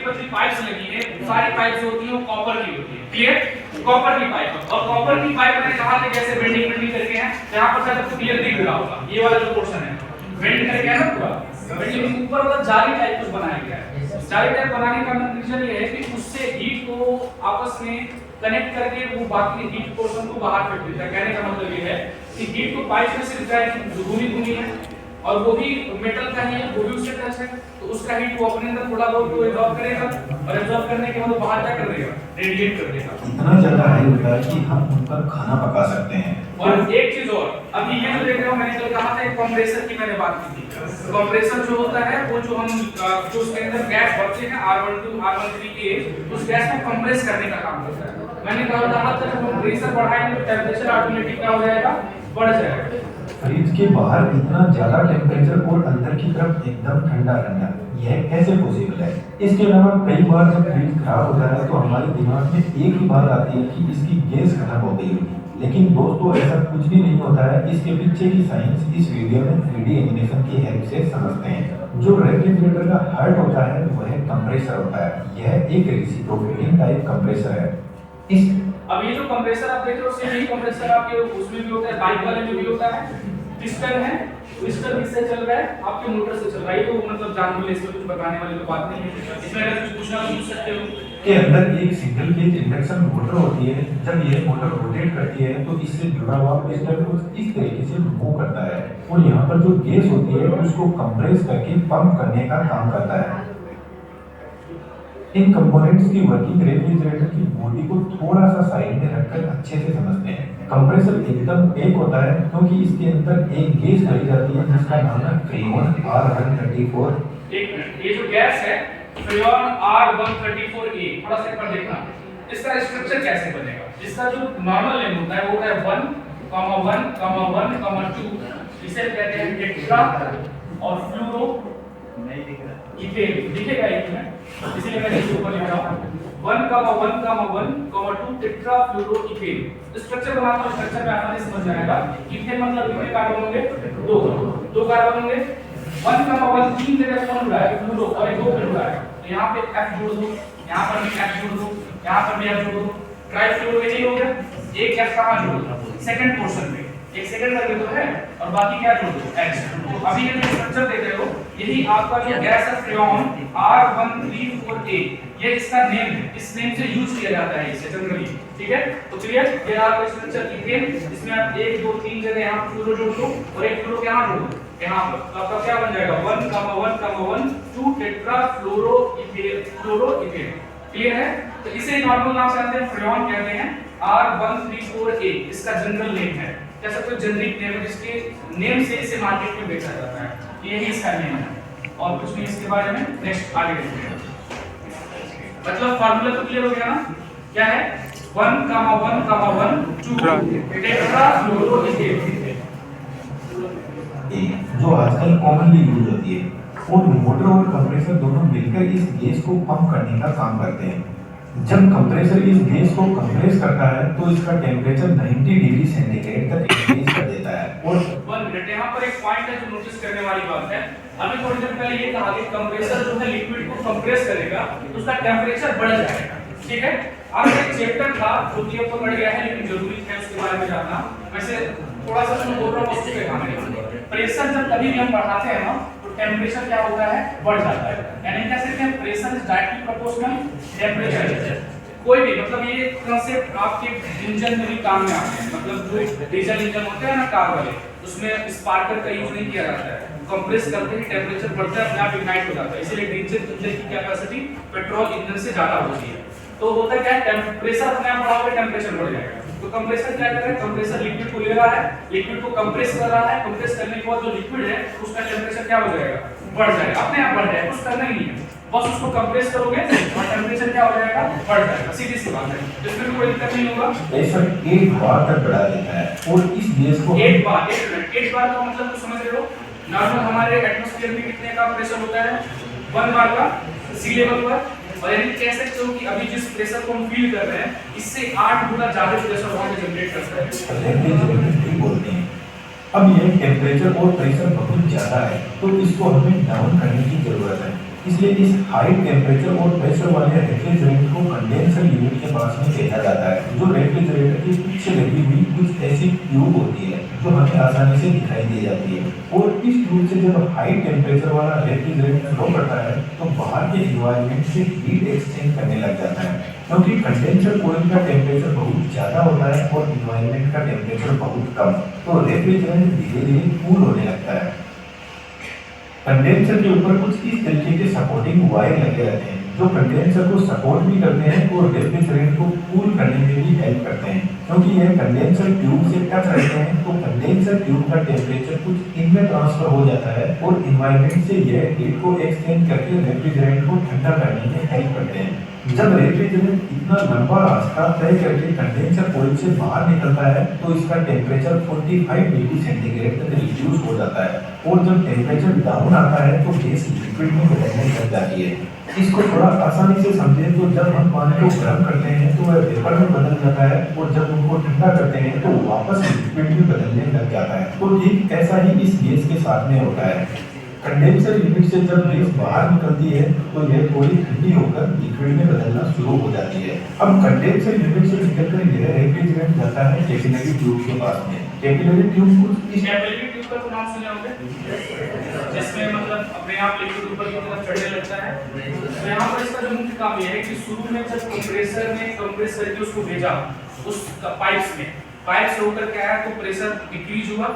पतली पाइप्स लगी है, सारी पाइप जो होती है वो कॉपर की होती है, क्लियर? कॉपर की पाइप, और कॉपर की पाइप मैंने कहा था कैसे बेंडिंग करके हैं, यहाँ पर शायद आपको क्लियर दिख रहा होगा, ये वाला जो पोर्शन है बेंड करके है ना पूरा, बेंडिंग ऊपर वाला जाली टाइप कुछ बनाया गया है। जाली टाइप बनाने का रीजन ये है कि उससे हीट को आपस में कनेक्ट करके वो बाकी हीट पोर्शन को बाहर फेंक देता है। कहने का मतलब ये है कि हीट को पाइप में सिर्फ जाएगी घूमी है, और वो भी मेटल का ही है, वो भी उससे टच है, तो उसका हीट वो अपने अंदर थोड़ा बहुत तो एब्जॉर्ब करेगा, और एब्जॉर्ब करने के बाद वो बाहर क्या कर देगा, रेडिएट कर देगा। इतना ज्यादा हाई होता है कि हम उन पर खाना पका सकते हैं। और एक चीज और, अभी ये जो देख रहे हो, मैंने कल कहा था एक कंप्रेसर की मैंने बात की थी। कंप्रेसर जो होता है वो जो हम जो उसके अंदर गैस बचते हैं R12 R13 के, उस गैस को कंप्रेस करने का काम करता है। मैंने कहा था जब हम प्रेशर बढ़ाएंगे तो टेंपरेचर ऑटोमेटिक क्या हो जाएगा, बढ़ जाएगा। फ्रिज के बाहर इतना ज्यादा टेम्परेचर और अंदर की तरफ एकदम ठंडा ठंडा, यह कैसे पॉसिबल है? इसके अलावा कई बार जब फ्रिज खराब होता है तो हमारे दिमाग में एक ही बात आती है कि इसकी गैस खत्म हो गई होगी, लेकिन दोस्तों ऐसा कुछ भी नहीं होता है। इसके पीछे की साइंस इस वीडियो में 3D एनिमेशन की हेल्प से समझते हैं। जो रेफ्रिजरेटर का हार्ट होता है वह कंप्रेसर होता है। यह एक रेसिप्रोकेटिंग टाइप कंप्रेसर है। इस अब ये जो कंप्रेसर आप देख रहे हो, सेम यही कंप्रेसर आपके उसमें भी होता है, बाइक वाले में भी होता है। पिस्टन है, पिस्टन किससे चल रहा है, आपके मोटर से चल रहा है। तो मतलब जान लो, इसमें कुछ बताने वाली तो बात नहीं है, इसमें अगर कुछ पूछना तो पूछ सकते हो। के अंदर एक सिंगल फेज इंडक्शन मोटर होती है। जब यह मोटर रोटेट करती है तो इससे जुड़ा हुआ पिस्टन को इस तरीके से मूव करता है, और यहाँ पर जो गैस होती है उसको कंप्रेस करके पंप करने का काम करता है। इन कंपोनेंट्स की वर्किंग रेफ्रिजरेटर की बॉडी को थोड़ा सा साइड में रखकर अच्छे से समझते हैं। कंप्रेसर एकदम पैक होता है क्योंकि इसके अंदर एक गैस भरी जाती है जिसका नाम है फ्रीऑन R134। एक मिनट, ये जो गैस है फ्रीऑन R134A, थोड़ा सा एक बार देखना इसका स्ट्रक्चर कैसे बनेगा। इसका जो नॉर्मल नेम होता है वो है 1,1,1,2, इसे कहते हैं टेट्रा और फ्लूरो इथेन, दिखेगा एक में, इसीलिए मैंने इसके ऊपर लिखा है 1,1,1,2 टेट्रा फ्लूरो इथेन। स्ट्रक्चर बनाना है, स्ट्रक्चर में आसानी से समझ जाएगा। इथेन मतलब कितने कार्बन होंगे, दो कार्बन होंगे। 1,1 तीन जगह कौन जुड़ा है, फ्लूरो, और एक दो पे जुड़ा है, तो यहाँ पे F जोड़ दो, यहाँ पर भी F जोड़ दो, यहाँ पर भी F जोड़ दो, ट्राई फ्लूरो यही हो गया। एक F कहाँ जोड़ दो, सेकंड पोर्शन में, एक सेकंड करके तो है, और बाकी क्या जोड़ दो, H। तो अभी ये जो स्ट्रक्चर देख रहे हो, यही आपका जो गैस है फ्रीऑन R134A, ये इसका नेम है, इस नेम से यूज किया जाता है इसे जनरली, ठीक है। तो क्लियर, ये आपका स्ट्रक्चर इथेन, इसमें आप 1 2 3 जगह यहाँ फ्लूरो जोड़ दो, और एक फ्लूरो यहाँ जोड़ दो, यहाँ पर तो आपका क्या बन जाएगा 1,1,1,2 टेट्रा फ्लोरो इथेन। क्लियर है। तो इसे नॉर्मल नाम से आते हैं, फ्रीऑन कहते हैं, R134A इसका जनरल नेम है, कह सकते हो जेनरिक नेम है, जिसके नेम से इसे मार्केट में बेचा जाता है, यही इसका नेम है, और कुछ नहीं इसके बारे में। नेक्स्ट आगे देखते हैं, मतलब फार्मूला तो क्लियर हो गया ना, क्या है 1,1,1,2 टेट्रा फ्लोरो इथेन, जो आजकल कॉमनली यूज होती है, और मोटर और कंप्रेसर दोनों मिलकर इस गैस को पंप करने का काम करते हैं। जब कंप्रेसर इस गैस को कंप्रेस करता है तो इसका टेम्परेचर 90 डिग्री सेंटीग्रेड तक इंक्रीज कर देता है। और 1 मिनट, यहाँ पर एक पॉइंट है जो नोटिस करने वाली बात है। अभी थोड़ी देर पहले ये कहा कि कंप्रेसर जो है लिक्विड को कंप्रेस करेगा तो उसका टेम्परेचर बढ़ जाएगा, ठीक है। अब एक चैप्टर था जो कि अब तो बढ़ गया है, लेकिन जरूरी है उसके बारे में जानना। वैसे थोड़ा सा मैं बोल रहा हूँ उसके बारे, प्रेशर जब कभी भी हम बढ़ाते हैं ना तो टेम्परेचर क्या होता है, बढ़ जाता है। यानी कह सकते हैं pressure is directly proportional temperature. कोई भी मतलब ये कांसेप्ट आपके इंजन में भी काम में आते हैं, मतलब जो डीजल इंजन होते हैं ना कार वाले, उसमें स्पार्कर का यूज नहीं किया जाता है, कंप्रेस करते ही टेम्परेचर बढ़ता है, अपने आप इग्नाइट हो जाता है। इसीलिए डीजल इंजन की कैपेसिटी पेट्रोल इंजन से ज्यादा होती है। तो होता क्या है, प्रेशर अपने आप बढ़ाओगे टेम्परेचर बढ़ जाएगा। तो कंप्रेसर क्या कर रहा है, कंप्रेसर लिक्विड को ले रहा है, लिक्विड को कंप्रेस कर रहा है, कंप्रेस करने के बाद जो लिक्विड है उसका टेम्परेचर क्या हो जाएगा, बढ़ जाएगा, अपने आप बढ़ जाएगा, कुछ करना ही नहीं है, बस उसको कंप्रेस करोगे और टेम्परेचर क्या हो जाएगा, बढ़ जाएगा, सीधी सी बात है, इसमें कोई दिक्कत नहीं होगा। प्रेशर 8 बार तक बढ़ा देता है, और इस गैस को 8 बार, 8 बार का मतलब कुछ समझ रहे हो। नॉर्मल हमारे एटमॉस्फेयर में कितने का प्रेशर होता है, 1 बार का सी लेवल पर, और यानी कह सकते हो कि अभी जिस प्रेशर को हम फील कर रहे हैं इससे 8 गुना ज्यादा प्रेशर वहां पे जनरेट करता है। बोलते हैं। अब ये टेम्परेचर और प्रेशर बहुत ज्यादा है तो इसको हमें डाउन करने की जरूरत है। इसलिए इस हाई टेम्परेचर और प्रेशर वाले रेफ्रिजरेंट को कंडेंसर यूनिट के पास में भेजा जाता है, जो रेफ्रिजरेटर के पीछे लगी हुई कुछ ऐसी ट्यूब होती है जो हमें आसानी से दिखाई दे जाती है। और इस ट्यूब से जब हाई टेम्परेचर वाला रेफ्रिजरेंट फ्लो करता है तो बाहर के इन्वायरमेंट से हीट एक्सचेंज करने लग जाता है, क्योंकि कंडेंसर कॉइल का टेम्परेचर बहुत ज़्यादा होता है और इन्वायरमेंट का टेम्परेचर बहुत कम, तो रेफ्रिजरेंट धीरे धीरे कूल होने लगता है। कंडेंसर के ऊपर कुछ इस तरीके के सपोर्टिंग वायर लगे रहते हैं जो कंडेंसर को सपोर्ट भी करते हैं और रेफ्रिजरेंट को कूल करने में भी हेल्प करते हैं। क्योंकि यह कंडेंसर ट्यूब से टच रहते हैं तो कंडेंसर ट्यूब का टेम्परेचर कुछ इनमें ट्रांसफर हो जाता है और इन्वायरमेंट से यह हीट को एक्सचेंज करके रेफ्रिजरेंट को ठंडा करने में हेल्प करते हैं। जब रेफ्रिजरेंट इतना लंबा रास्ता तय करके कंडेंसर कॉइल से बाहर निकलता है तो इसका टेम्परेचर 45 डिग्री सेंटीग्रेड तक रिड्यूस हो जाता है और जब टेम्परेचर डाउन आता है तो गैस लिक्विड में बदलने लग जाती है। इसको थोड़ा आसानी से समझें तो जब हम पानी को गर्म करते हैं तो वह वेपर में बदल जाता है और जब उनको ठंडा करते हैं तो वापस लिक्विड में बदलने लग जाता है। तो ठीक ऐसा ही इस गैस के साथ में होता है। कंडेंसर यूनिट से जब गैस बाहर निकलती है तो यह थोड़ी ठंडी होकर लिक्विड में बदलना शुरू हो जाती है। अब कंडेंसर यूनिट से निकलकर यह रेफ्रिजरेंट जाता है कैपिलरी ट्यूब के पास में। कैपिलरी ट्यूब कुछ इस कैपिलरी ट्यूब का तो नाम सुने होंगे, जिसमें मतलब अपने आप लिक्विड ऊपर की तरफ चढ़ने लगता है। तो यहाँ पर इसका जो मुख्य काम यह है कि शुरू में जब कंप्रेसर ने कंप्रेस करके उसको भेजा उस पाइप्स में, पाइप से होकर क्या है तो प्रेशर डिक्रीज हुआ,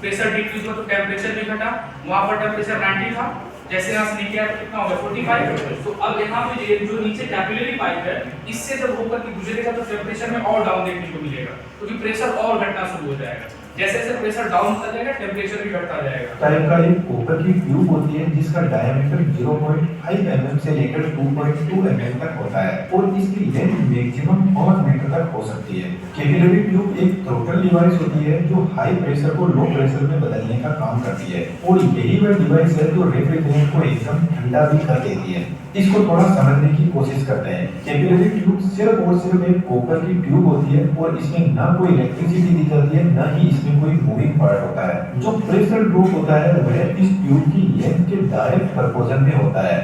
प्रेशर डिक्रीज हुआ तो टेम्परेचर भी घटा। वहां पर टेम्परेचर 90 था, जैसे यहाँ से नीचे आया तो कितना होगा 45। तो अब यहाँ पे ये जो नीचे कैपिलरी पाइप है इससे जब होकर के गुजरेगा तो टेम्परेचर में और डाउन देखने को मिलेगा, क्योंकि प्रेशर और घटना शुरू हो जाएगा। जैसे जैसे प्रेशर डाउन होता जाएगा टेम्परेचर भी घटता जाएगा। टाइप का एक कॉपर की ट्यूब होती है जिसका डायमीटर 0.5 mm से लेकर 2.2 mm तक होता है और इसकी लेंथ मैक्सिमम 5 मीटर तक हो सकती है। कैपिलरी ट्यूब एक थ्रोटल डिवाइस होती है जो हाई प्रेशर को लो प्रेशर में बदलने का काम करती है और यही वह डिवाइस है जो रेफ्रिजरेंट को एकदम ठंडा भी कर देती है। इसको थोड़ा समझने की कोशिश करते हैं। कैपिलरी ट्यूब सिर्फ और सिर्फ एक कॉपर की ट्यूब होती है और इसमें ना कोई इलेक्ट्रिसिटी दी जाती है ना ही इसमें कोई मूविंग पार्ट होता है। जो प्रेशर ड्रॉप होता है वह इस ट्यूब की लेंथ के डायरेक्ट प्रोपोर्शन में होता है।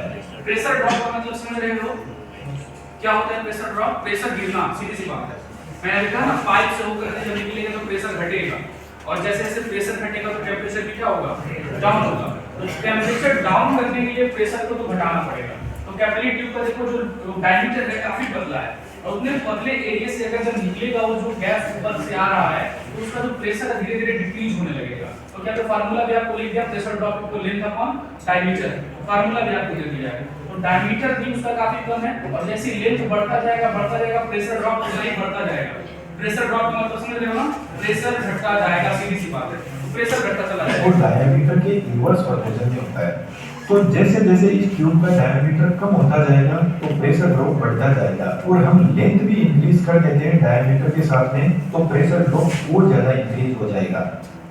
प्रेशर ड्रॉप का मतलब समझ रहे हो क्या होता है? प्रेशर ड्रॉप, प्रेशर गिरना, सीधी सी बात है। मैंने कहा ना पाइप से होकर के जब निकलेगा तो प्रेशर घटेगा और जैसे जैसे प्रेशर घटेगा तो टेम्परेचर भी क्या होगा? डाउन होगा। तो टेम्परेचर डाउन करने के लिए प्रेशर को तो घटाना पड़ेगा। तो कैपिलरी ट्यूब का देखो जो डायमीटर है काफी पतला है और उतने पतले एरिया से अगर जब निकलेगा वो जो गैस ऊपर से आ रहा है तो उसका जो प्रेशर है धीरे धीरे डिक्रीज होने लगेगा। तो क्या तो फार्मूला भी आपको लिख दिया, pressure drop equal length upon diameter, formula भी आपको दे दिया है। तो डायमीटर भी उसका काफी कम है और जैसे लेंथ बढ़ता जाएगा प्रेशर ड्रॉप उतना ही बढ़ता जाएगा। प्रेशर ड्रॉप का मतलब समझ रहे हो ना? प्रेशर घटता जाएगा, सीधी सी बात है। प्रेशर घटता चला जाएगा और डायमीटर के इनवर्स प्रोपोर्शन में होता है। तो जैसे जैसे इस ट्यूब का डायमीटर कम होता जाएगा तो प्रेशर ड्रॉप बढ़ता जाएगा और हम लेंथ भी इंक्रीज कर देते हैं डायमीटर के साथ में तो प्रेशर ड्रॉप और ज्यादा इंक्रीज हो जाएगा।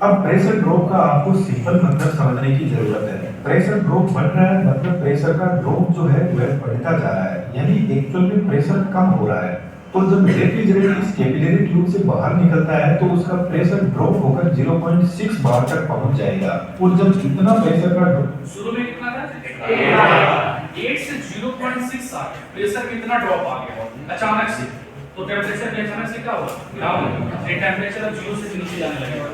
अब प्रेशर ड्रॉप का आपको सिंपल मतलब समझने की जरूरत है। प्रेशर ड्रॉप बढ़ रहा है मतलब प्रेशर का ड्रॉप जो है वह बढ़ता जा रहा है, यानी एक्चुअल में प्रेशर कम हो रहा है। तो जब रेफ्रिजरेंट इस कैपिलरी ट्यूब से बाहर निकलता है तो उसका प्रेशर ड्रॉप होकर 0.6 बार तक पहुंच जाएगा और जब इतना प्रेशर का शुरू में कितना था? 8 से 0.6 आ गया प्रेशर कितना ड्रॉप आ गया अचानक से। तो टेम्परेचर भी अचानक से क्या होगा? डाउन। ये टेम्परेचर अब 0 से नीचे जाने लगेगा,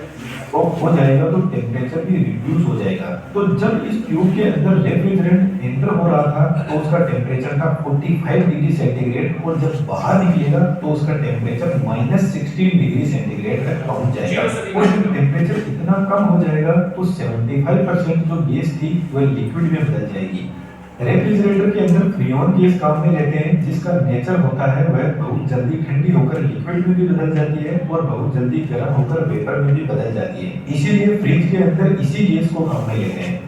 ड्रॉप हो जाएगा तो टेम्परेचर भी रिड्यूस हो जाएगा। तो जब इस ट्यूब के अंदर रेफ्रिजरेंट एंटर हो रहा था तो उसका टेम्परेचर था 45 डिग्री सेंटीग्रेड और जब बाहर निकलेगा तो उसका टेम्परेचर -16 डिग्री सेंटीग्रेड तक पहुंच जाएगा और जब टेम्परेचर इतना कम हो जाएगा तो 75% जो गैस थी वह लिक्विड में बदल जाएगी। रेफ्रिजरेटर के अंदर फ्रीऑन गैस काम में लेते हैं जिसका नेचर होता है वह बहुत जल्दी ठंडी होकर लिक्विड में भी बदल जाती है और बहुत जल्दी गर्म होकर वेपर में भी बदल जाती है। इसीलिए फ्रिज के अंदर इसी गैस को काम में लेते हैं।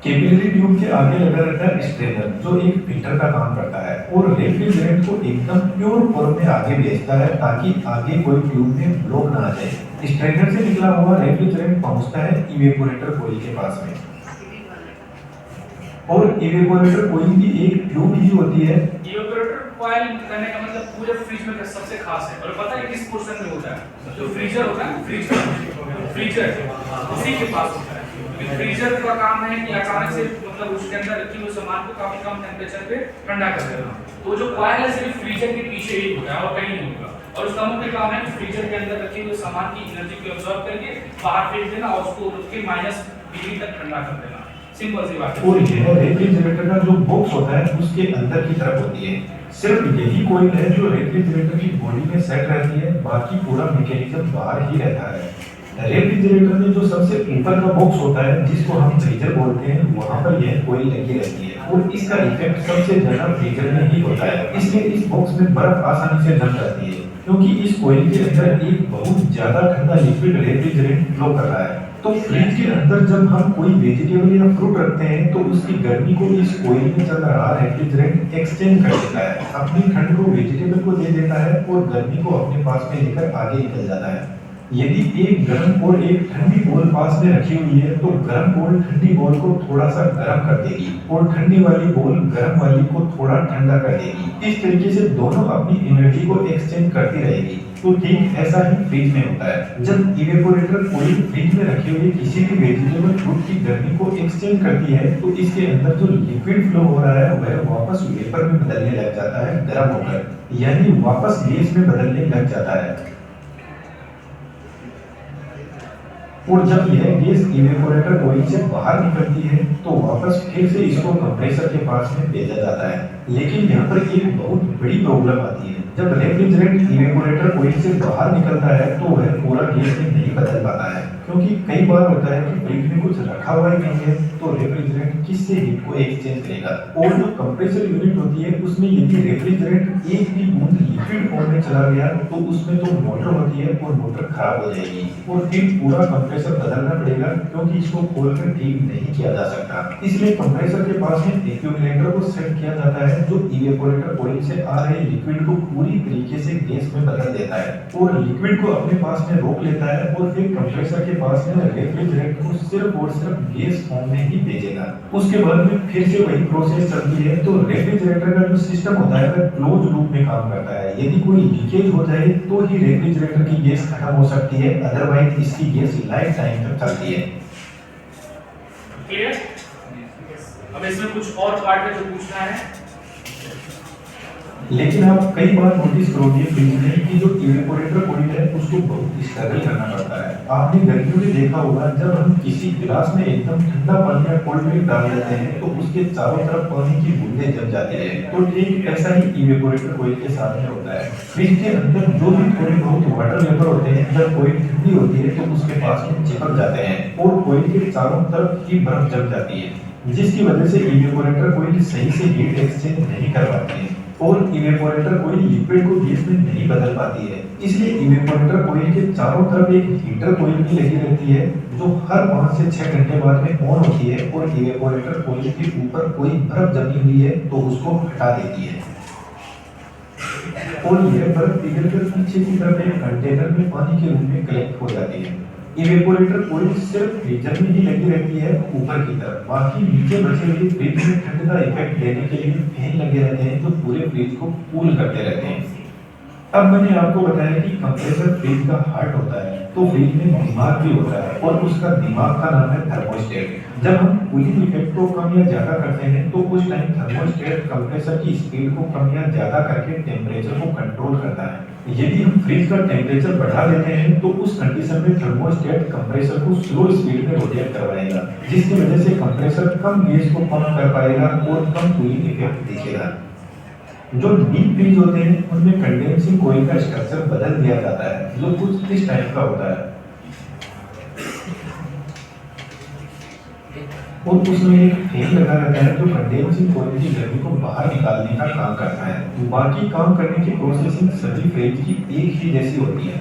कैपिलरी ट्यूब के आगे लगा रहता है स्ट्रेनर जो एक फिल्टर का काम करता है और रेफ्रिजरेंट को एकदम प्योर फॉर्म में आगे भेजता है ताकि आगे कोई ट्यूब में ब्लॉक ना आ जाए। स्ट्रेनर से निकला हुआ रेफ्रिजरेंट पहुंचता है इवेपोरेटर कॉइल के पास में और इवेपोरेटर कॉइल की एक ट्यूब ही होती है। इवेपोरेटर कॉइल कहने का मतलब पूरे फ्रिज में सबसे खास है और पता है किस पोर्शन में होता है? जो फ्रीजर होता है ना, फ्रीजर उसी के पास होता है। फ्रीजर का काम है कि अचानक से मतलब उसके अंदर रखी हुई सामान को काफी कम टेम्परेचर पे ठंडा कर देना। तो जो कॉइल है सिर्फ फ्रीजर के पीछे ही होता है और कहीं नहीं होगा, और उसका मुख्य काम है कि फ्रीजर के अंदर रखी हुई सामान की एनर्जी को अब्सॉर्ब करके बाहर फेंक देना और उसको रख के माइनस डिग्री तक ठंडा कर देना। सिंपल सी बात है। और यह रेफ्रिजरेटर का जो बॉक्स होता है उसके अंदर की तरफ होती है। सिर्फ यही कॉइल है जो रेफ्रिजरेटर की बॉडी में सेट रहती है, बाकी पूरा मैकेनिज्म बाहर ही रहता है। रेफ्रिजरेटर में जो सबसे ऊपर का बॉक्स होता है जिसको हम फ्रीजर बोलते हैं, वहां पर यह कॉइल लगी रहती है और इसका इफेक्ट सबसे ज्यादा फ्रीजर में ही होता है। इसलिए इस बॉक्स में बर्फ आसानी से जम जाती है क्योंकि इस कॉइल के अंदर एक बहुत ज्यादा ठंडा लिक्विड रेफ्रिजरेंट फ्लो कर रहा है। तो फ्रिज के अंदर जब हम कोई वेजिटेबल या फ्रूट रखते हैं तो उसकी गर्मी को इस कॉइल में चल रहा रेफ्रिजरेंट एक्सचेंज कर देता है, अपनी ठंड को वेजिटेबल को दे देता है और गर्मी को अपने पास में लेकर आगे निकल जाता है। यदि एक गर्म बॉल एक ठंडी बॉल पास में रखी हुई है तो गर्म बॉल ठंडी बॉल को थोड़ा सा गर्म कर देगी और ठंडी वाली बॉल गर्म वाली को थोड़ा ठंडा कर देगी। इस तरीके से दोनों अपनी एनर्जी को एक्सचेंज करती रहेगी। तो ठीक ऐसा ही फ्रिज में होता है। जब इवेपोरेटर कोई फ्रिज में रखी हुई किसी भी वेजिटेबल फ्रूट की गर्मी को एक्सचेंज करती है तो इसके अंदर जो लिक्विड फ्लो हो रहा है वह वापस वेपर में बदलने लग जाता है गर्म होकर, यानी वापस गैस में बदलने लग जाता है। और जब यह गैस इवेपोरेटर कॉइल से बाहर निकलती है तो वापस फिर से इसको कंप्रेसर के पास में भेजा जाता है। लेकिन यहाँ पर एक बहुत बड़ी प्रॉब्लम आती है। जब रेफ्रिजरेंट इवेपोरेटर कॉइल से बाहर निकलता है तो वह पूरा गैस में नहीं बदल पाता है, क्योंकि कई बार होता है कि फ्रिज में कुछ रखा हुआ ही नहीं है तो रेफ्रिजरेंट किससे हीट को एक्सचेंज करेगा। और जो कंप्रेसर यूनिट होती है उसमें यदि रेफ्रिजरेंट एक भी बूंद लिक्विड फॉर्म में चला गया तो उसमें तो मोटर होती है और मोटर खराब हो जाएगी और फिर पूरा कंप्रेसर बदलना पड़ेगा, क्योंकि इसको खोलकर ठीक नहीं किया जा सकता। इसलिए कंप्रेसर के पास में एक्यूमुलेटर को सेट किया जाता है जो इवेपोरेटर कॉइल से आ रहे लिक्विड को पूरी तरीके से गैस में बदल देता है और लिक्विड को अपने पास में रोक लेता है और फिर कंप्रेसर के पास में रेफ्रिजरेंट को सिर्फ और सिर्फ गैस फॉर्म में ही भेजेगा। उसके बाद में फिर से वही प्रोसेस चलती है। तो रेफ्रिजरेटर का जो सिस्टम होता है वह क्लोज लूप में काम करता है। यदि कोई लीकेज हो जाए तो ही रेफ्रिजरेटर की गैस खत्म हो सकती है, अदरवाइज इसकी गैस लाइफ टाइम तक चलती है। क्लियर? अब इसमें कुछ और पार्ट है जो पूछना है। लेकिन आप कई बार नोटिस करोगे फ्रिज में कि जो इवेपोरेटर कॉइल है उसको बहुत स्ट्रगल करना पड़ता है। आपने गर्मियों में देखा होगा जब हम किसी गिलास में एकदम ठंडा पानी या कोल्ड ड्रिंक डाल देते हैं तो उसके चारों तरफ पानी की बूंदें जम जाती है। तो ठीक ऐसा ही इवेपोरेटर कॉइल के साथ में होता है। फ्रिज के अंदर जो भी थोड़े बहुत वाटर वेपर होते हैं जब कॉइल ठंडी होती है तो उसके पास में चिपक जाते हैं और कॉइल के चारों तरफ की बर्फ जम जाती है, जिसकी वजह से इवेपोरेटर कॉइल सही से हीट एक्सचेंज नहीं कर पाती है और इवेपोरेटर कॉइल लिक्विड को गैस में नहीं बदल पाती है। इसलिए इवेपोरेटर कॉइल के चारों तरफ एक हीटर कॉइल भी लगी रहती है जो हर 5 से 6 घंटे बाद में ऑन होती है और इवेपोरेटर कॉइल के ऊपर कोई बर्फ जमी हुई है तो उसको हटा देती है और यह बर्फ पिघलकर पीछे की तरफ एक कंटेनर में पानी के रूप में कलेक्ट हो जाती है। इवेपोरेटर कॉइल सिर्फ फ्रीजर में ही लगी रहती है ऊपर की तरफ, बाकी नीचे बचे हुए फ्रिज में ठंड का इफेक्ट देने के लिए फैन लगे रहते हैं जो पूरे फ्रिज को कूल करते रहते हैं। अब मैंने आपको बताया कि कंप्रेसर फ्रिज का हार्ट होता है, तो फ्रिज में दिमाग भी होता है और उसका दिमाग का नाम है थर्मोस्टेट। जब हम कूलिंग इफेक्ट को कम या ज्यादा करते हैं तो उस टाइम थर्मोस्टेट कंप्रेसर की स्पीड को कम या ज्यादा करके टेम्परेचर को कंट्रोल करता है। यदि हम फ्रिज का टेम्परेचर बढ़ा देते हैं तो उस कंडीशन में थर्मोस्टेट कंप्रेसर को स्लो स्पीड में रोटेट करवाएगा, जिसकी वजह से कंप्रेसर कम गैस को पंप कर पाएगा और कम कूलिंग इफेक्ट दिखेगा। जो डीप फ्रीज होते हैं उनमें कंडेंसिंग कॉइल का स्ट्रक्चर बदल दिया जाता है जो कुछ इस टाइप का होता है और उसमें एक फैन लगा रहता है जो कंडेंसिंग कॉइल की गर्मी को बाहर निकालने का काम करता है। बाकी काम करने की प्रोसेसिंग सभी फ्रिज की एक ही जैसी होती है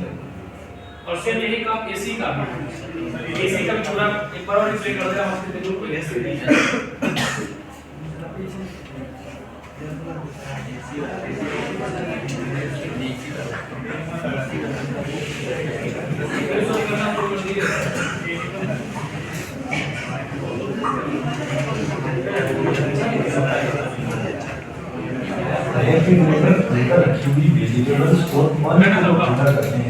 और सेम यही काम एसी का भी। एसी का भी पूरा एक बार और एक्सप्लेन कर देना आपके बिल्कुल कोई ऐसे नहीं है। रेफ्रिजरेटर अंदर रखी हुई वेजिटेबल्स और पानी को